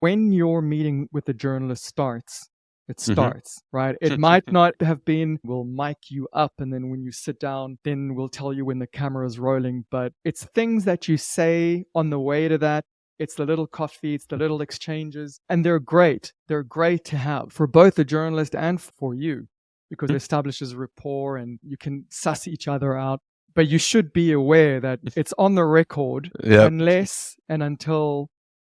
when your meeting with the journalist starts, it Mm-hmm. starts, right? It might not have been, we'll mic you up, and then when you sit down, then we'll tell you when the camera is rolling. But it's things that you say on the way to that. It's the little coffee, it's the little exchanges, and they're great. They're great to have for both the journalist and for you because it establishes rapport and you can suss each other out. But you should be aware that it's on the record Yep. unless and until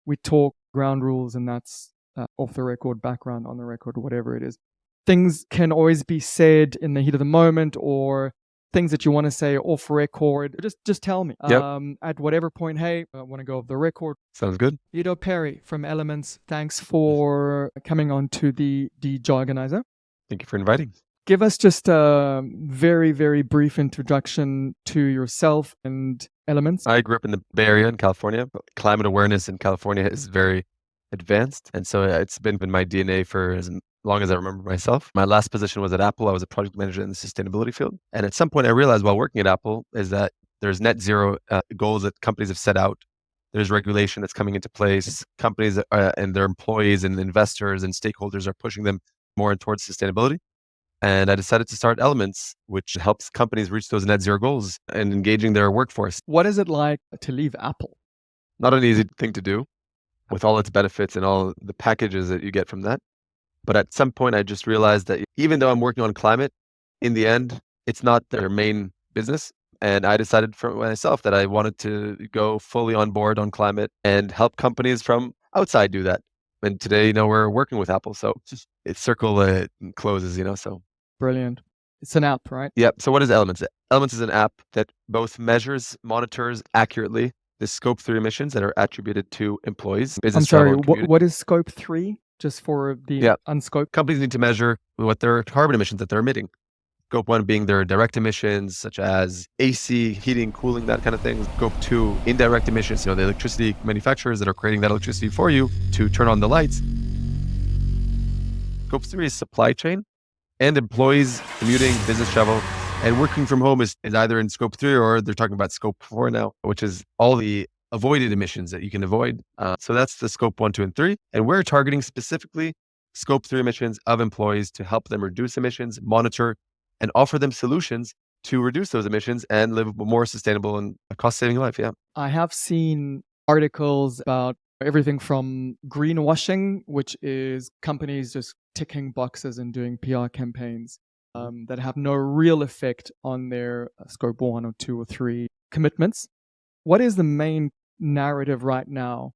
we talk ground rules, and that's off the record, background, on the record, whatever it is. Things can always be said in the heat of the moment, or things that you want to say off record. Just tell me. Yep. At whatever point, hey, I want to go off the record. Sounds good. Edo Perry from Elements, thanks for coming on to the Jargonizer. Thank you for inviting. Give us just a very, very brief introduction to yourself and Elements. I grew up in the Bay Area in California. Climate awareness in California is very advanced. And so it's been in my DNA for as long as I remember myself. My last position was at Apple. I was a project manager in the sustainability field. And at some point I realized while working at Apple is that there's net zero goals that companies have set out. There's regulation that's coming into place. Companies and their employees and investors and stakeholders are pushing them more towards sustainability. And I decided to start Elements, which helps companies reach those net zero goals and engaging their workforce. What is it like to leave Apple? Not an easy thing to do with all its benefits and all the packages that you get from that. But at some point, I just realized that even though I'm working on climate, in the end, it's not their main business. And I decided for myself that I wanted to go fully on board on climate and help companies from outside do that. And today, we're working with Apple. So it's circle closes, so. Brilliant. It's an app, right? Yep. So what is Elements? Elements is an app that both measures, monitors accurately the Scope 3 emissions that are attributed to employees. I'm sorry, what is Scope 3? Just for the unscoped? Companies need to measure what their carbon emissions that they're emitting. Scope 1 being their direct emissions, such as AC, heating, cooling, that kind of thing. Scope 2, indirect emissions, the electricity manufacturers that are creating that electricity for you to turn on the lights. Scope 3 is supply chain. And employees commuting, business travel, and working from home is either in Scope 3 or they're talking about Scope 4 now, which is all the avoided emissions that you can avoid. So that's the Scope 1, 2, and 3. And we're targeting specifically Scope 3 emissions of employees to help them reduce emissions, monitor, and offer them solutions to reduce those emissions and live a more sustainable and cost-saving life. Yeah. I have seen articles about everything from greenwashing, which is companies just ticking boxes and doing PR campaigns that have no real effect on their Scope 1 or 2 or 3 commitments. What is the main narrative right now?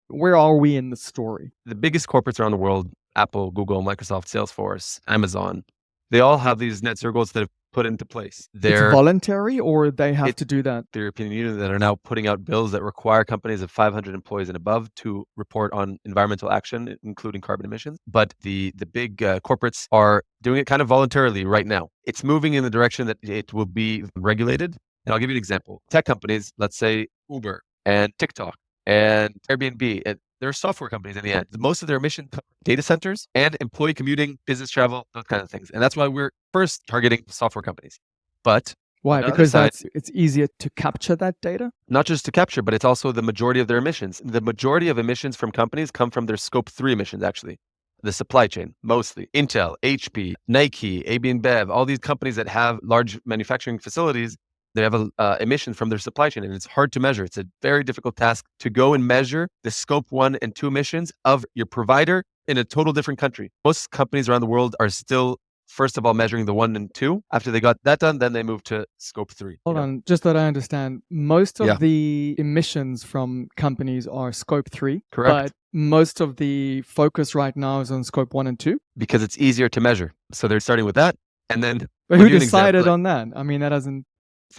Where are we in the story? The biggest corporates around the world, Apple, Google, Microsoft, Salesforce, Amazon, they all have these net zero goals that have put into place. It's voluntary, or they have to do that? The European Union that are now putting out bills that require companies of 500 employees and above to report on environmental action, including carbon emissions. But the big corporates are doing it kind of voluntarily right now. It's moving in the direction that it will be regulated. And I'll give you an example. Tech companies, let's say Uber and TikTok and Airbnb, and they're software companies in the end. Most of their emission data centers and employee commuting, business travel, those kind of things. And that's why we're first targeting software companies. But why? Because it's easier to capture that data? Not just to capture, but it's also the majority of their emissions. The majority of emissions from companies come from their Scope 3 emissions, actually. The supply chain, mostly. Intel, HP, Nike, AB InBev, all these companies that have large manufacturing facilities, they have emissions from their supply chain, and it's hard to measure. It's a very difficult task to go and measure the Scope 1 and 2 emissions of your provider in a total different country. Most companies around the world are still, first of all, measuring the 1 and 2. After they got that done, then they move to Scope 3. Hold on, just that I understand. Most of the emissions from companies are Scope 3. Correct. But most of the focus right now is on Scope 1 and 2? Because it's easier to measure. So they're starting with that, and then... But who decided on that? I mean, that doesn't...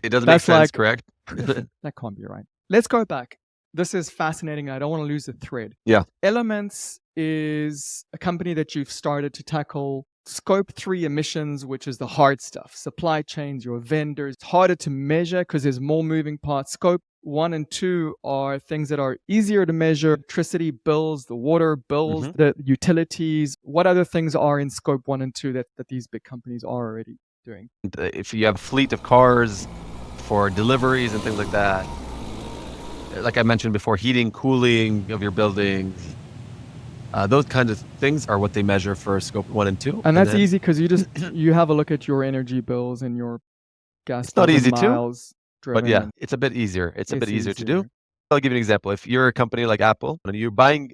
It doesn't make sense, correct? That can't be right. Let's go back. This is fascinating. I don't want to lose the thread. Yeah. Elements is a company that you've started to tackle Scope 3 emissions, which is the hard stuff. Supply chains, your vendors. It's harder to measure because there's more moving parts. Scope 1 and 2 are things that are easier to measure. Electricity bills, the water bills, the utilities. What other things are in Scope 1 and 2 that these big companies are already doing? If you have a fleet of cars for deliveries and things like that, like I mentioned before, heating, cooling of your buildings, Those kinds of things are what they measure for scope 1 and 2. And that's easy because you have a look at your energy bills and your gas It's not bills and easy to, miles but driven. yeah, And it's a bit easier. It's a bit it's easier to do. easier. I'll give you an example. If you're a company like Apple and you're buying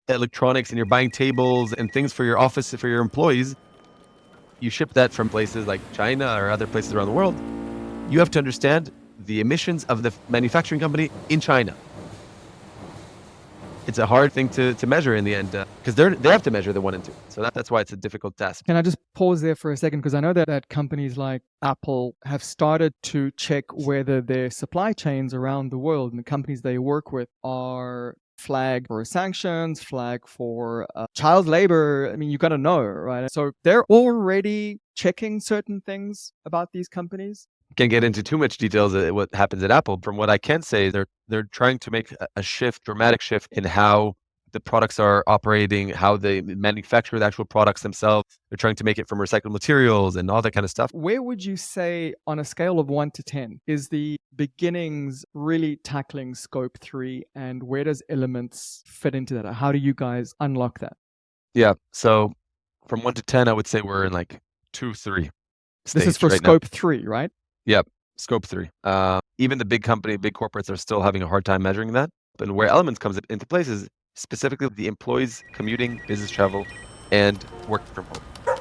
electronics and you're buying tables and things for your office, for your employees, you ship that from places like China or other places around the world. You have to understand the emissions of the manufacturing company in China. It's a hard thing to measure in the end because they have to measure the 1 and 2. So that's why it's a difficult task. Can I just pause there for a second? Because I know that companies like Apple have started to check whether their supply chains around the world and the companies they work with are flagged for sanctions, flagged for child labor. I mean, you got to know, right? So they're already checking certain things about these companies. Can't get into too much details of what happens at Apple. From what I can say, they're trying to make a dramatic shift in how the products are operating, how they manufacture the actual products themselves. They're trying to make it from recycled materials and all that kind of stuff. Where would you say, on a scale of 1 to 10, is the beginnings really tackling scope 3, and where does elements fit into that? How do you guys unlock that? Yeah. So from 1 to 10, I would say we're in like 2, 3 This stage is for right scope 3, right? Yep, scope 3. Even the big corporates are still having a hard time measuring that. But where elements comes into place is specifically the employees commuting, business travel, and working from home.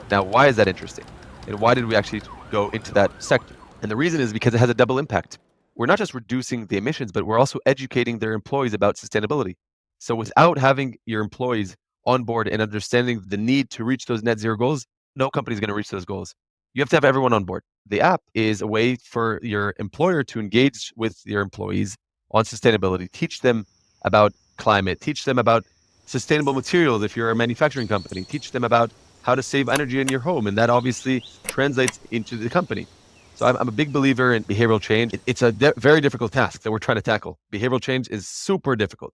Now, why is that interesting? And why did we actually go into that sector? And the reason is because it has a double impact. We're not just reducing the emissions, but we're also educating their employees about sustainability. So without having your employees on board and understanding the need to reach those net zero goals, no company is going to reach those goals. You have to have everyone on board. The app is a way for your employer to engage with your employees on sustainability, teach them about climate, teach them about sustainable materials if you're a manufacturing company, teach them about how to save energy in your home. And that obviously translates into the company. So I'm a big believer in behavioral change. It's a very difficult task that we're trying to tackle. Behavioral change is super difficult.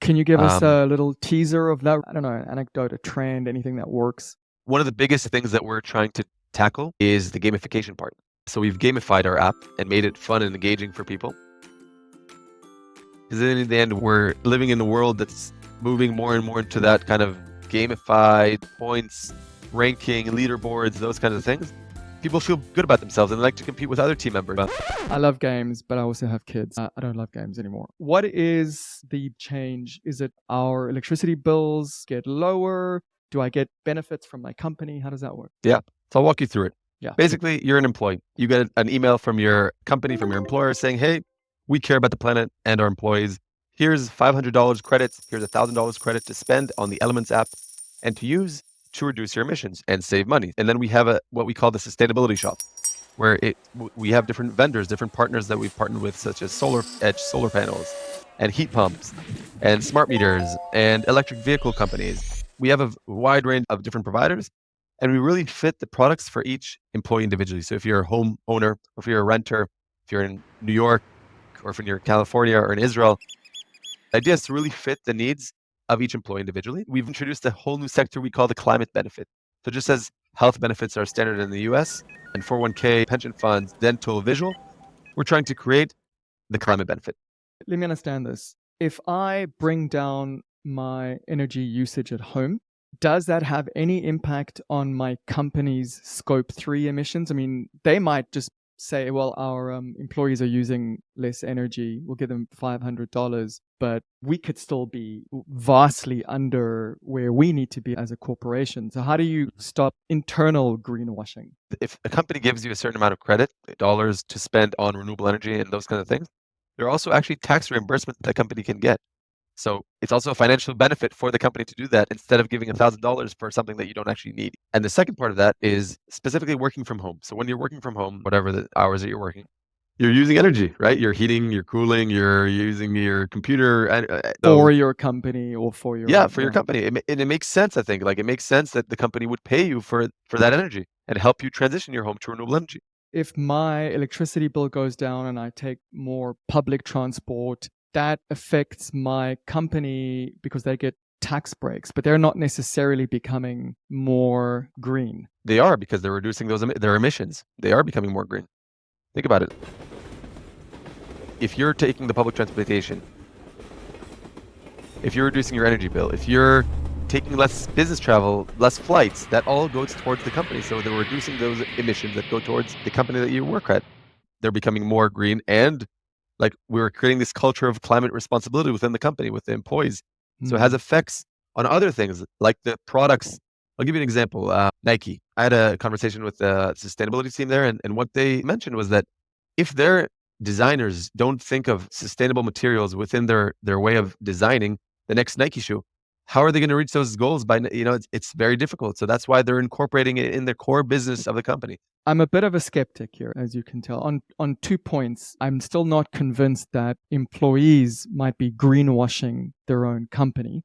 Can you give us a little teaser of that? I don't know, an anecdote, a trend, anything that works? One of the biggest things that we're trying to tackle is the gamification part. So we've gamified our app and made it fun and engaging for people. Because in the end, we're living in a world that's moving more and more into that kind of gamified points, ranking, leaderboards, those kinds of things. People feel good about themselves and like to compete with other team members. I love games, but I also have kids. I don't love games anymore. What is the change? Is it our electricity bills get lower? Do I get benefits from my company? How does that work? Yeah. So I'll walk you through it. Yeah. Basically, you're an employee. You get an email from your company, from your employer saying, hey, we care about the planet and our employees. Here's $500 credits. Here's $1,000 credit to spend on the Elements app and to use to reduce your emissions and save money. And then we have what we call the sustainability shop, where we have different vendors, different partners that we've partnered with, such as edge solar panels and heat pumps and smart meters and electric vehicle companies. We have a wide range of different providers, and we really fit the products for each employee individually. So if you're a home owner, or if you're a renter, if you're in New York, or if you're in California or in Israel, the idea is to really fit the needs of each employee individually. We've introduced a whole new sector we call the climate benefit. So just as health benefits are standard in the US, and 401k, pension funds, dental, visual, we're trying to create the climate benefit. Let me understand this. If I bring down my energy usage at home, does that have any impact on my company's scope 3 emissions? I mean, they might just say, well, our employees are using less energy. We'll give them $500, but we could still be vastly under where we need to be as a corporation. So how do you stop internal greenwashing? If a company gives you a certain amount of credit, dollars to spend on renewable energy and those kinds of things, there are also actually tax reimbursements that company can get. So it's also a financial benefit for the company to do that instead of giving $1,000 for something that you don't actually need. And the second part of that is specifically working from home. So when you're working from home, whatever the hours that you're working, you're using energy, right? You're heating, you're cooling, you're using your computer. For your company or for your... Yeah, for your company. And it makes sense, I think. Like it makes sense that the company would pay you for that energy and help you transition your home to renewable energy. If my electricity bill goes down and I take more public transport, that affects my company because they get tax breaks, but they're not necessarily becoming more green. They are, because they're reducing their emissions. They are becoming more green. Think about it. If you're taking the public transportation if you're reducing your energy bill, if you're taking less business travel, less flights, that all goes towards the company. So they're reducing those emissions that go towards the company that you work at. They're becoming more green, and like we're creating this culture of climate responsibility within the company, with the employees. So it has effects on other things like the products. I'll give you an example. Nike. I had a conversation with the sustainability team there, and what they mentioned was that if their designers don't think of sustainable materials within their way of designing the next Nike shoe, how are they going to reach those goals? It's very difficult. So that's why they're incorporating it in the core business of the company. I'm a bit of a skeptic here, as you can tell. On 2 points, I'm still not convinced that employees might be greenwashing their own company.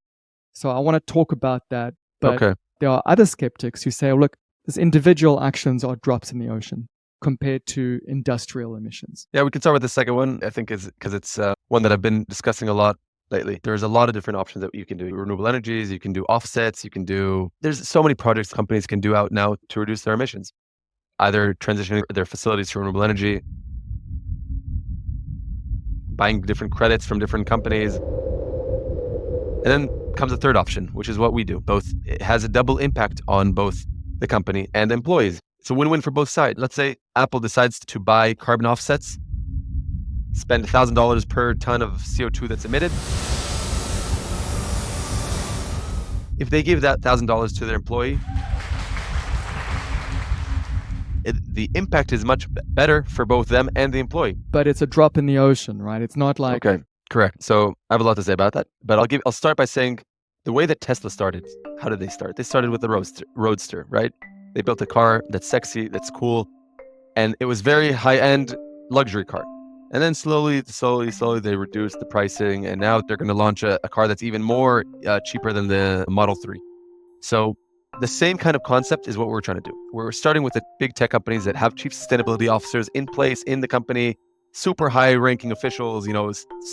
So I want to talk about that. But Okay. there are other skeptics who say, oh, look, these individual actions are drops in the ocean compared to industrial emissions. Yeah, we can start with the second one. I think is because it's one that I've been discussing a lot lately. There's a lot of different options that you can do. Renewable energies, you can do offsets, there's so many projects companies can do out now to reduce their emissions. Either transitioning their facilities to renewable energy, buying different credits from different companies. And then comes a third option, which is what we do. It has a double impact on both the company and the employees. It's a win-win for both sides. Let's say Apple decides to buy carbon offsets, spend $1,000 per ton of CO2 that's emitted. If they give that $1,000 to their employee, the impact is much better for both them and the employee. But it's a drop in the ocean, right? It's not like... Okay, correct. So I have a lot to say about that, but I'll start by saying the way that Tesla started. How did they start? They started with the Roadster, right? They built a car that's sexy, that's cool, and it was very high-end luxury car. And then slowly, they reduced the pricing, and now they're going to launch a car that's even more cheaper than the Model 3. So the same kind of concept is what we're trying to do. We're starting with the big tech companies that have chief sustainability officers in place in the company, super high-ranking officials,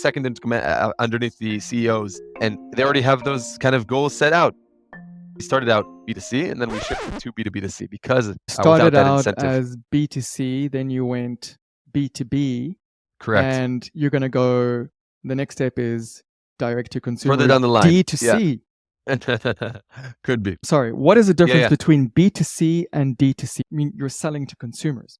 second in command underneath the CEOs, and they already have those kind of goals set out. We started out B2C, and then we shifted to B2B2C because started without that out incentive. as B2C, then you went B2B. Correct. And you're going to go, the next step is direct to consumer. Further down the line. D2C. Yeah. Could be. Sorry, what is the difference Yeah. between B2C and D2C? I mean, you're selling to consumers.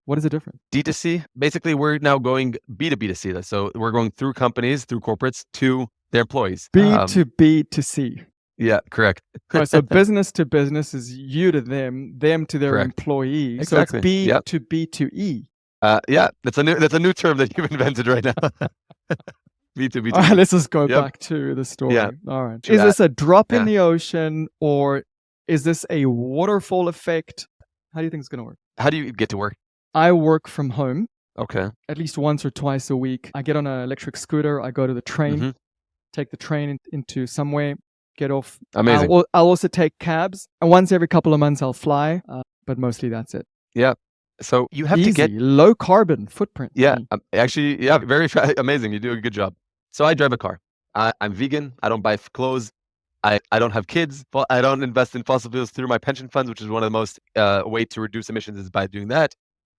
What is the difference? D2C, basically, we're now going B2B2C. So we're going through companies, through corporates, to their employees. B2B2C. Yeah, correct. Right, so business to business is you to them to their Correct. employee. Exactly. So it's B Yep. to B2E. Yeah, that's a new term that you've invented right now. B2B2E. All right, let's just go Yep. back to the story. Yeah. All right. True Is this a drop in Yeah. the ocean, or is this a waterfall effect? How do you think it's going to work? How do you get to work? I work from home Okay. at least once or twice a week. I get on an electric scooter. I go to the train, take the train into somewhere, get off. Amazing. I'll also take cabs. And once every couple of months, I'll fly. But mostly that's it. Yeah. So you have Easy, to get low carbon footprint. Yeah, actually, yeah, very amazing. You do a good job. So I drive a car. I'm vegan. I don't buy clothes. I don't have kids. I don't invest in fossil fuels through my pension funds, which is one of the most way to reduce emissions is by doing that.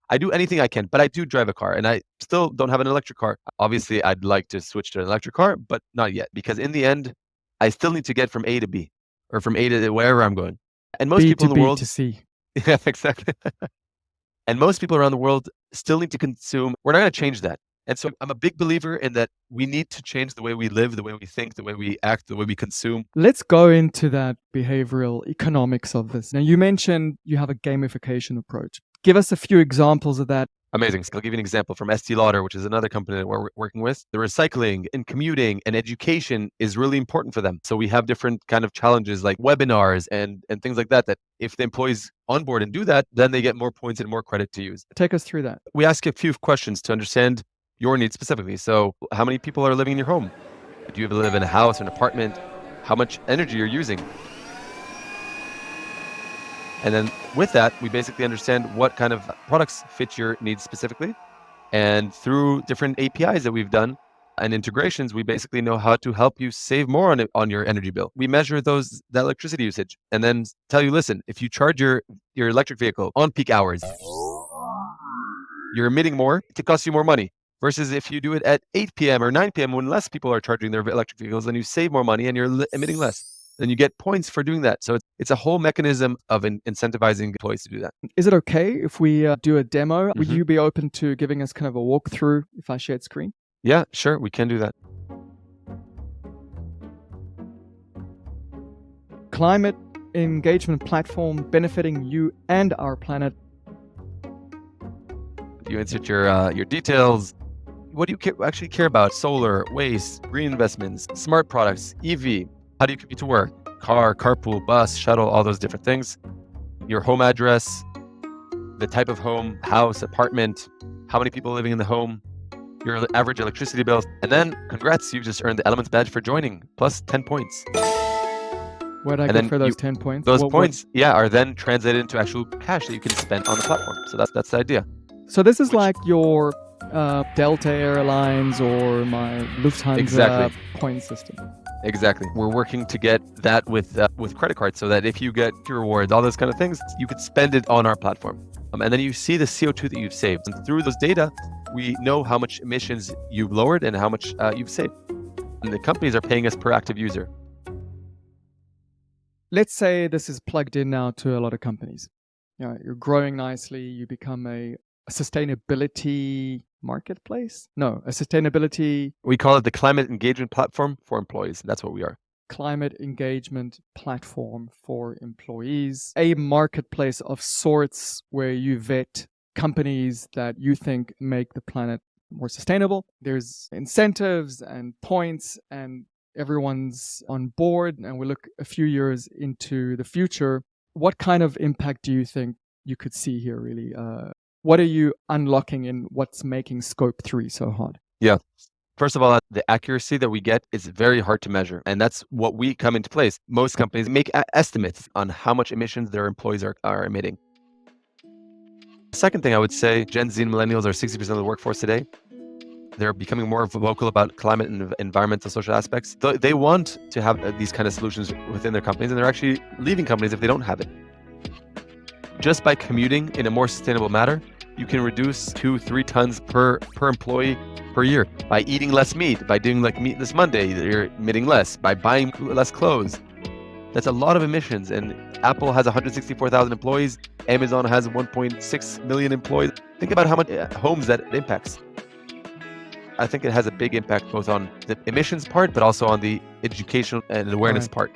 I do anything I can, but I do drive a car, and I still don't have an electric car. Obviously, I'd like to switch to an electric car, but not yet, because in the end, I still need to get from A to B, or from A to wherever I'm going. And most people in the world, B2C. yeah, exactly. And most people around the world still need to consume. We're not going to change that. And so I'm a big believer in that we need to change the way we live, the way we think, the way we act, the way we consume. Let's go into that behavioral economics of this. Now, you mentioned you have a gamification approach. Give us a few examples of that. Amazing. So I'll give you an example from Estee Lauder, which is another company that we're working with. The recycling and commuting and education is really important for them. So we have different kind of challenges like webinars and things like that, that if the employees onboard and do that, then they get more points and more credit to use. Take us through that. We ask a few questions to understand your needs specifically. So how many people are living in your home? Do you live in a house, an apartment? How much energy you're using? And then with that, we basically understand what kind of products fit your needs specifically. And through different APIs that we've done and integrations, we basically know how to help you save more on your energy bill. We measure that electricity usage and then tell you, listen, if you charge your electric vehicle on peak hours, you're emitting more, it could cost you more money. Versus if you do it at 8 p.m. or 9 p.m. when less people are charging their electric vehicles, then you save more money and you're emitting less. Then you get points for doing that. So it's a whole mechanism of incentivizing employees to do that. Is it okay if we do a demo? Would Mhm. you be open to giving us kind of a walkthrough if I shared screen? Yeah, sure, we can do that. Climate engagement platform benefiting you and our planet. You insert your details. What do you actually care about? Solar, waste, green investments, smart products, EV. How do you commute to work? Car, carpool, bus, shuttle, all those different things. Your home address, the type of home, house, apartment, how many people living in the home, your average electricity bill. And then, congrats, you just earned the Elements badge for joining, plus 10 points. What I And get then for those 10 points? Those points, are then translated into actual cash that you can spend on the platform. So that's the idea. So this is like your Delta Airlines or my Lufthansa Exactly. point system. Exactly. We're working to get that with credit cards so that if you get your rewards, all those kind of things, you could spend it on our platform. And then you see the CO2 that you've saved. And through those data, we know how much emissions you've lowered and how much you've saved. And the companies are paying us per active user. Let's say this is plugged in now to a lot of companies. You're growing nicely. You become a sustainability marketplace? No, a sustainability... We call it the climate engagement platform for employees. That's what we are. Climate engagement platform for employees. A marketplace of sorts where you vet companies that you think make the planet more sustainable. There's incentives and points and everyone's on board, and we look a few years into the future. What kind of impact do you think you could see here, really? What are you unlocking in what's making Scope 3 so hard? Yeah. First of all, the accuracy that we get is very hard to measure. And that's what we come into place. Most companies make estimates on how much emissions their employees are emitting. Second thing I would say, Gen Z and millennials are 60% of the workforce today. They're becoming more vocal about climate and environmental social aspects. They want to have these kind of solutions within their companies, and they're actually leaving companies if they don't have it. Just by commuting in a more sustainable manner, you can reduce 2-3 tons per employee per year. By eating less meat, by doing like Meatless Monday, you're emitting less. By buying less clothes. That's a lot of emissions. And Apple has 164,000 employees. Amazon has 1.6 million employees. Think about how much homes that impacts. I think it has a big impact both on the emissions part, but also on the education and awareness part.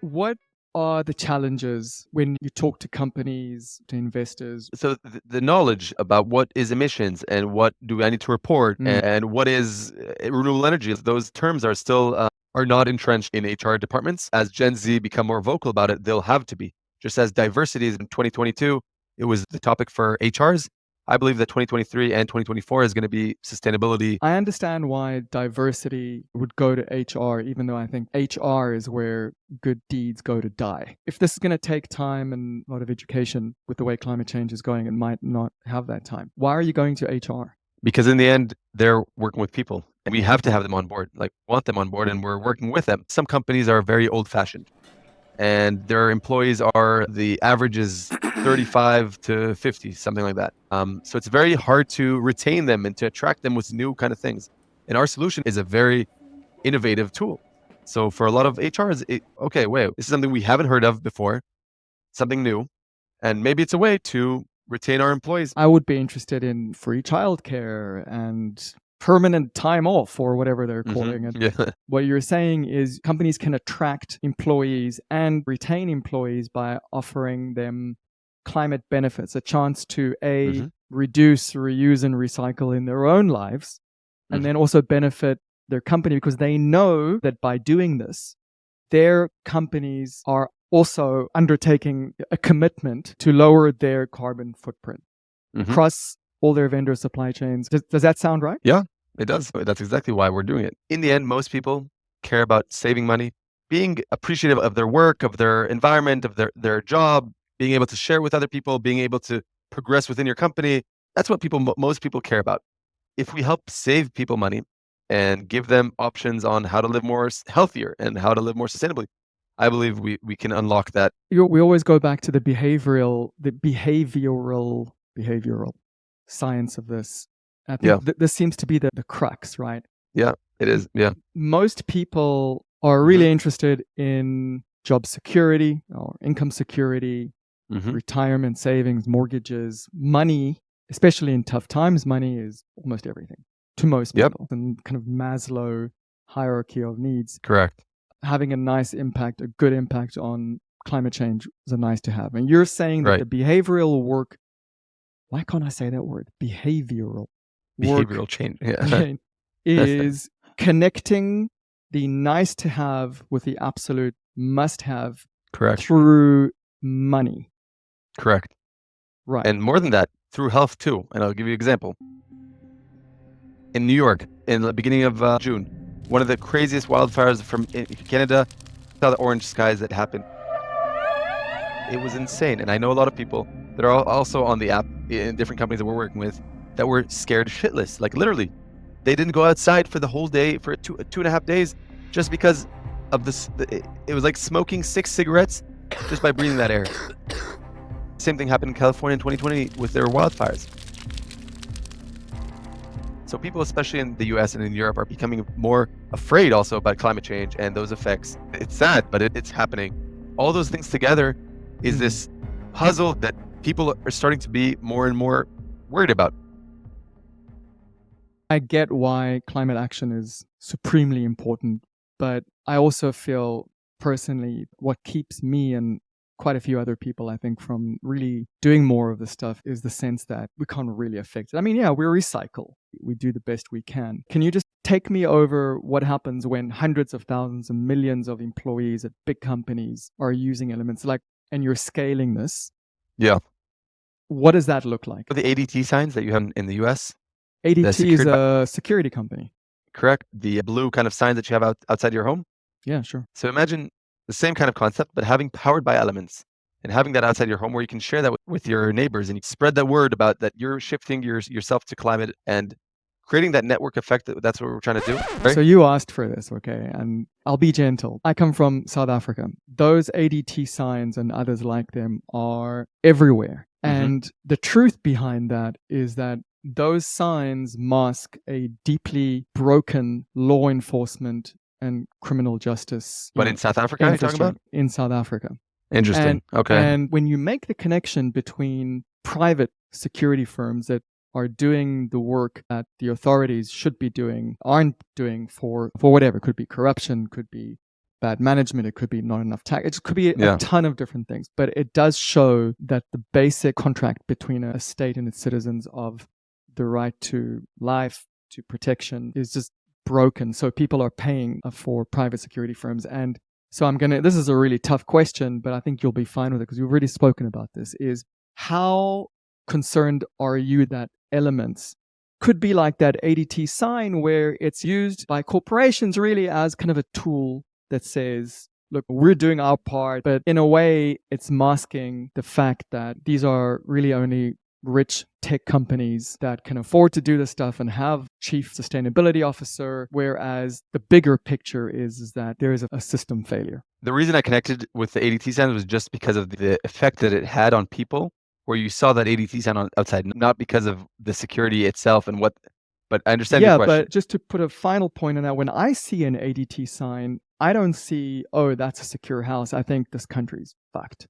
What are the challenges when you talk to companies, to investors? So the knowledge about what is emissions and what do I need to report and what is renewable energy, those terms are still are not entrenched in HR departments. As Gen Z become more vocal about it, they'll have to be. Just as diversity is in 2022, it was the topic for HRs. I believe that 2023 and 2024 is going to be sustainability. I understand why diversity would go to HR, even though I think HR is where good deeds go to die. If this is going to take time and a lot of education with the way climate change is going, it might not have that time. Why are you going to HR? Because in the end, they're working with people. And we have to have them on board, want them on board, and we're working with them. Some companies are very old-fashioned, and their employees are, the average is 35 to 50, something like that. So it's very hard to retain them and to attract them with new kind of things. And our solution is a very innovative tool. So for a lot of HRs, okay, wait, this is something we haven't heard of before, something new, and maybe it's a way to retain our employees. I would be interested in free childcare and permanent time off, or whatever they're calling it. Yeah. What you're saying is companies can attract employees and retain employees by offering them climate benefits, a chance to reduce, reuse, and recycle in their own lives, and then also benefit their company, because they know that by doing this, their companies are also undertaking a commitment to lower their carbon footprint across all their vendor supply chains. Does that sound right? Yeah, it does. That's exactly why we're doing it. In the end, most people care about saving money, being appreciative of their work, of their environment, of their job, being able to share with other people, being able to progress within your company. That's what most people care about. If we help save people money and give them options on how to live more healthier and how to live more sustainably, I believe we can unlock that. We always go back to the behavioral science of this. I Yeah. think this seems to be the crux, right? Yeah, it is. Yeah. Most people are Mhm. really interested in job security or income security, Mhm. retirement savings, mortgages, money, especially in tough times. Money is almost everything to most Yep. people. And kind of Maslow hierarchy of needs, Correct. having a nice impact, a good impact on climate change is a nice to have. And you're saying that Right. the behavioral work, why can't I say that word? Behavioral work Behavioral change. Yeah. is connecting the nice to have with the absolute must have Correct. through money. Correct. Right. And more than that, through health too. And I'll give you an example. In New York, in the beginning of June, one of the craziest wildfires from Canada, saw the orange skies that happened. It was insane. And I know a lot of people that are also on the app in different companies that we're working with that were scared shitless. Like literally, they didn't go outside for the whole day, for 2.5 days, just because of this. It was like smoking 6 cigarettes just by breathing that air. Same thing happened in California in 2020 with their wildfires. So people, especially in the US and in Europe, are becoming more afraid also about climate change and those effects. It's sad, but it's happening. All those things together is this puzzle that people are starting to be more and more worried about. I get why climate action is supremely important, but I also feel personally what keeps me and quite a few other people, I think, from really doing more of this stuff is the sense that we can't really affect it. I mean, yeah, we recycle. We do the best we can. Can you just take me over what happens when hundreds of thousands and millions of employees at big companies are using elements like, and you're scaling this? Yeah. What does that look like? The ADT signs that you have in the US, ADT is a security company. correct? The blue kind of signs that you have outside your home. Yeah, sure. So imagine the same kind of concept, but having powered by elements and having that outside your home where you can share that with your neighbors and you spread that word about that you're shifting yourself to climate and creating that network effect. That's what we're trying to do. Right? So you asked for this, okay? And I'll be gentle. I come from South Africa. Those ADT signs and others like them are everywhere. Mhm. And the truth behind that is that those signs mask a deeply broken law enforcement and criminal justice. But in South Africa, you're talking about? In South Africa. Interesting. Okay. And when you make the connection between private security firms that are doing the work that the authorities should be doing, aren't doing for whatever, it could be corruption, could be bad management, it could be not enough tax, it could be a ton of different things. But it does show that the basic contract between a state and its citizens of the right to life, to protection is just broken. So people are paying for private security firms. And so this is a really tough question, but I think you'll be fine with it because we've already spoken about this, is how concerned are you that elements could be like that ADT sign where it's used by corporations really as kind of a tool that says, look, we're doing our part, but in a way it's masking the fact that these are really only rich tech companies that can afford to do this stuff and have chief sustainability officer, whereas the bigger picture is that there is a system failure. The reason I connected with the ADT sign was just because of the effect that it had on people, where you saw that ADT sign outside, not because of the security itself and what, but I understand your question. Yeah, but just to put a final point on that, when I see an ADT sign, I don't see, oh, that's a secure house. I think this country's fucked.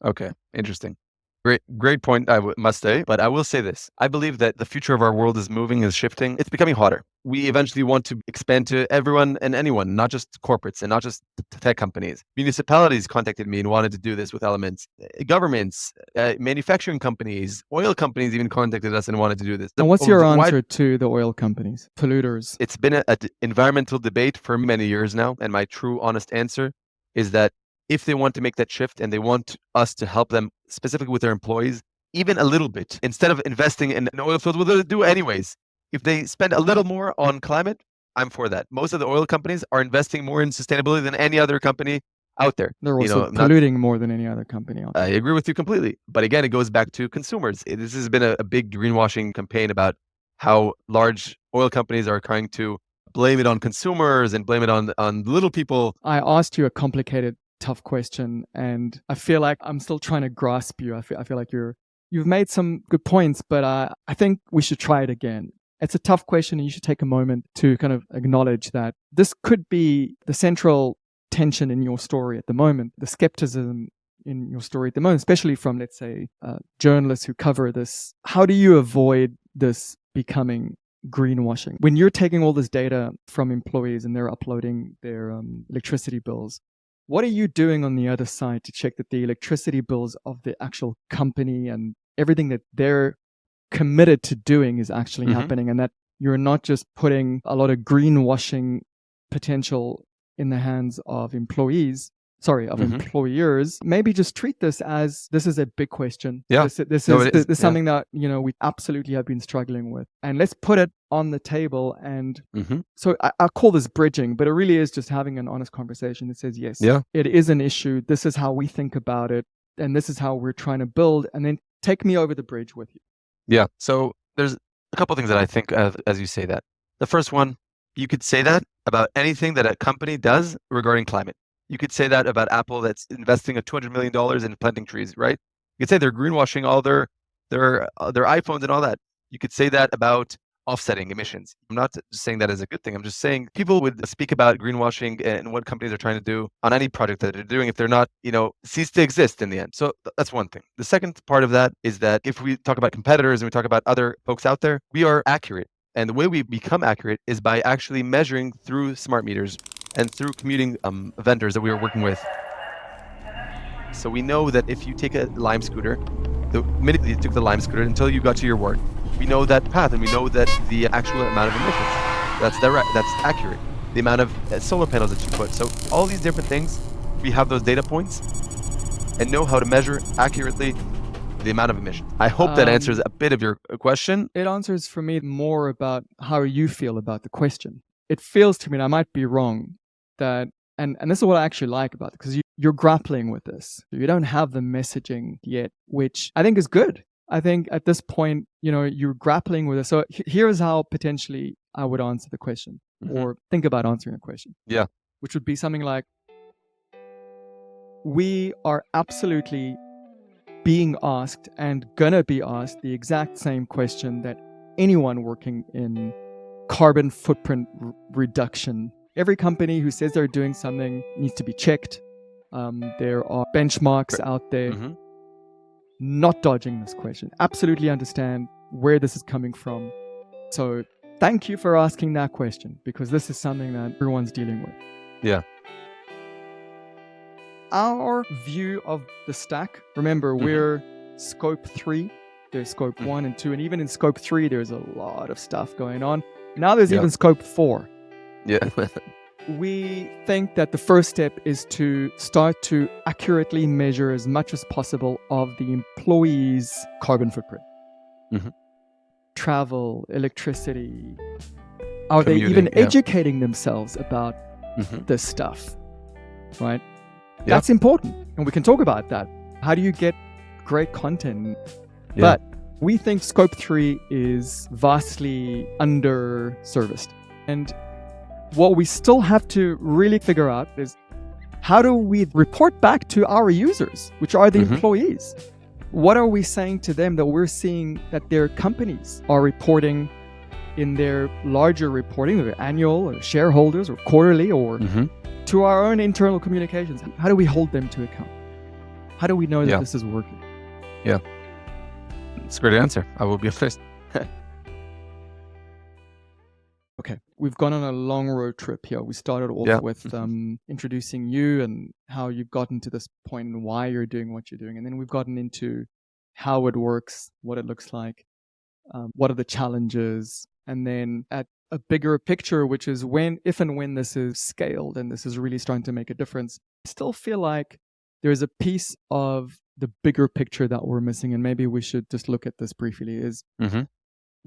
Okay, interesting. Great point, must say. But I will say this. I believe that the future of our world is moving, is shifting. It's becoming hotter. We eventually want to expand to everyone and anyone, not just corporates and not just tech companies. Municipalities contacted me and wanted to do this with elements. Governments, manufacturing companies, oil companies even contacted us and wanted to do this. And what's your answer to the oil companies, polluters? It's been an environmental debate for many years now. And my true, honest answer is that if they want to make that shift and they want us to help them specifically with their employees, even a little bit, instead of investing in an oil field, what they'll do anyways. If they spend a little more on climate, I'm for that. Most of the oil companies are investing more in sustainability than any other company out there. They're also polluting more than any other company out there. I agree with you completely. But again, it goes back to consumers. This has been a big greenwashing campaign about how large oil companies are trying to blame it on consumers and blame it on little people. I asked you a complicated, tough question, and I feel like I'm still trying to grasp you. I feel like you've made some good points, but I think we should try it again. It's a tough question, and you should take a moment to kind of acknowledge that this could be the central tension in your story at the moment, the skepticism in your story at the moment, especially from, let's say, journalists who cover this. How do you avoid this becoming greenwashing? When you're taking all this data from employees and they're uploading their electricity bills, what are you doing on the other side to check that the electricity bills of the actual company and everything that they're committed to doing is actually happening, and that you're not just putting a lot of greenwashing potential in the hands of employers? Maybe just treat this as this is a big question. Yeah. This is something that, we absolutely have been struggling with, and let's put it on the table. And so I call this bridging, but it really is just having an honest conversation that says, yes, it is an issue. This is how we think about it, and this is how we're trying to build, and then take me over the bridge with you. Yeah. So there's a couple of things that I think of as you say that. The first one, you could say that about anything that a company does regarding climate. You could say that about Apple that's investing $200 million in planting trees, right? You could say they're greenwashing all their iPhones and all that. You could say that about offsetting emissions. I'm not just saying that as a good thing. I'm just saying people would speak about greenwashing and what companies are trying to do on any project that they're doing if they're not, cease to exist in the end. So that's one thing. The second part of that is that if we talk about competitors and we talk about other folks out there, we are accurate. And the way we become accurate is by actually measuring through smart meters and through commuting vendors that we are working with. So we know that if you take a Lime scooter, the minute you took the Lime scooter until you got to your work, we know that path and we know that the actual amount of emissions. That's accurate. The amount of solar panels that you put. So all these different things, we have those data points and know how to measure accurately the amount of emissions. I hope that answers a bit of your question. It answers for me more about how you feel about the question. It feels to me, and I might be wrong, that, and this is what I actually like about it, because you're grappling with this. You don't have the messaging yet, which I think is good. I think at this point, you're grappling with it. So here's how potentially I would answer the question, or think about answering the question. Yeah. Which would be something like, we are absolutely being asked and gonna be asked the exact same question that anyone working in carbon footprint reduction. Every company who says they're doing something needs to be checked. There are benchmarks out there. Not dodging this question. Absolutely understand where this is coming from. So thank you for asking that question, because this is something that everyone's dealing with. Yeah. Our view of the stack, remember, we're scope 3. There's scope 1 and 2. And even in scope 3, there's a lot of stuff going on. Now there's even scope 4. Yeah. We think that the first step is to start to accurately measure as much as possible of the employees' carbon footprint. Travel, electricity. Are they even educating themselves about this stuff? Right? That's important. And we can talk about that. How do you get great content? But we think scope 3 is vastly under-serviced. And what we still have to really figure out is, how do we report back to our users, which are the employees? What are we saying to them that we're seeing that their companies are reporting in their larger reporting, their annual or shareholders or quarterly, or to our own internal communications? How do we hold them to account? How do we know that this is working? Yeah. It's a great answer. I will be honest. Okay, we've gone on a long road trip here. We started off with introducing you and how you've gotten to this point and why you're doing what you're doing. And then we've gotten into how it works, what it looks like, what are the challenges, and then at a bigger picture, which is if and when this is scaled and this is really starting to make a difference. I still feel like there's a piece of the bigger picture that we're missing, and maybe we should just look at this briefly, is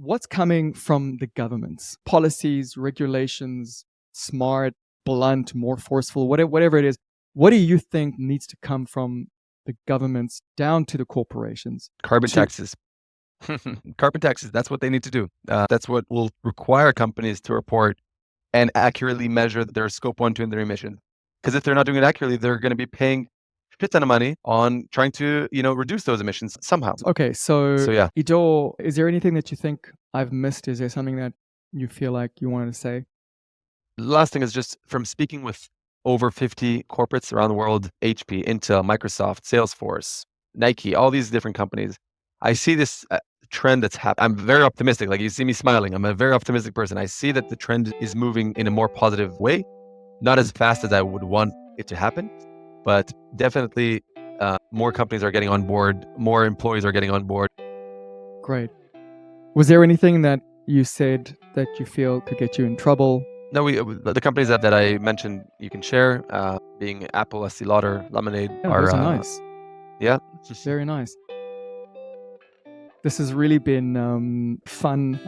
what's coming from the governments? Policies, regulations, smart, blunt, more forceful, whatever it is. What do you think needs to come from the governments down to the corporations? Carbon taxes. Carbon taxes, that's what they need to do. That's what will require companies to report and accurately measure their scope 1, 2, and 3 emissions. Because if they're not doing it accurately, they're going to be paying shit ton of money on trying to, reduce those emissions somehow. Okay, so yeah. Edo, is there anything that you think I've missed? Is there something that you feel like you wanted to say? The last thing is just from speaking with over 50 corporates around the world, HP, Intel, Microsoft, Salesforce, Nike, all these different companies, I see this trend that's happening. I'm very optimistic. Like you see me smiling. I'm a very optimistic person. I see that the trend is moving in a more positive way, not as fast as I would want it to happen, but definitely more companies are getting on board, more employees are getting on board. Great. Was there anything that you said that you feel could get you in trouble? No, the companies that I mentioned you can share, being Apple, Estee Lauder, Lemonade, Yeah, are those are nice. yeah. Very nice. This has really been fun,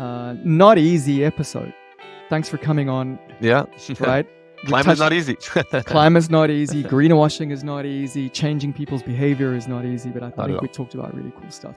not easy episode. Thanks for coming on. Yeah. Right? Climate is not easy. Climate's not easy. Greenwashing is not easy. Changing people's behavior is not easy. But I Not at think all. we talked about really cool stuff.